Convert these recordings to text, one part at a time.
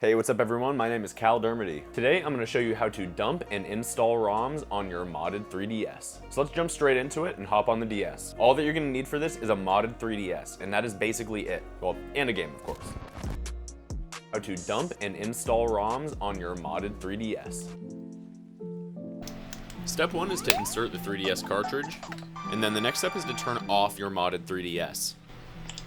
Hey, what's up everyone? My name is Cal Dermody. Today I'm going to show you how to dump and install ROMs on your modded 3DS. So let's jump straight into it and hop on the DS. All that you're going to need for this is a modded 3DS, and that is basically it. Well, and a game, of course. How to dump and install ROMs on your modded 3DS. Step 1 is to insert the 3DS cartridge, and then the next step is to turn off your modded 3DS.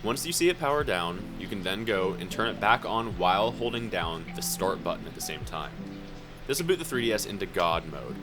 Once you see it power down, you can then go and turn it back on while holding down the start button at the same time. This will boot the 3DS into God mode.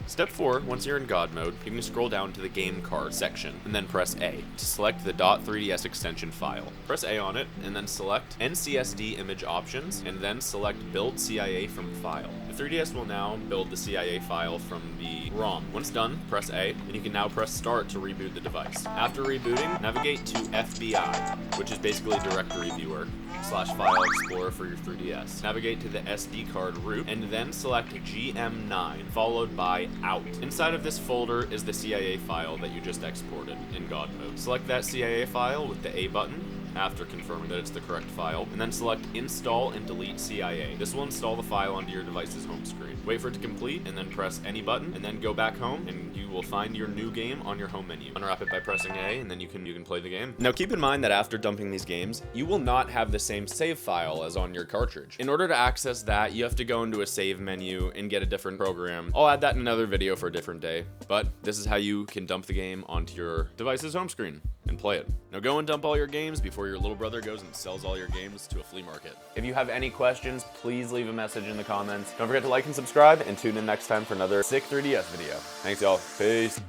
Step 4, once you're in God mode, you can scroll down to the game card section and then press A to select the .3ds extension file. Press A on it and then select NCSD image options and then select build CIA from file. The 3DS will now build the CIA file from the ROM. Once done, press A and you can now press start to reboot the device. After rebooting, navigate to FBI, which is basically directory viewer / file explorer for your 3DS. Navigate to the SD card root and then select GM9 followed by out. Inside of this folder is the CIA file that you just exported in God mode. Select that CIA file with the A button after confirming that it's the correct file, and then select install and delete CIA. This will install the file onto your device's home screen. Wait for it to complete and then press any button and then go back home and you will find your new game on your home menu. Unwrap it by pressing A and then you can play the game. Now keep in mind that after dumping these games, you will not have the same save file as on your cartridge. In order to access that, you have to go into a save menu and get a different program. I'll add that in another video for a different day, but this is how you can dump the game onto your device's home screen and play it. Now go and dump all your games before your little brother goes and sells all your games to a flea market. If you have any questions, please leave a message in the comments. Don't forget to like and subscribe and tune in next time for another sick 3DS video. Thanks y'all. Peace.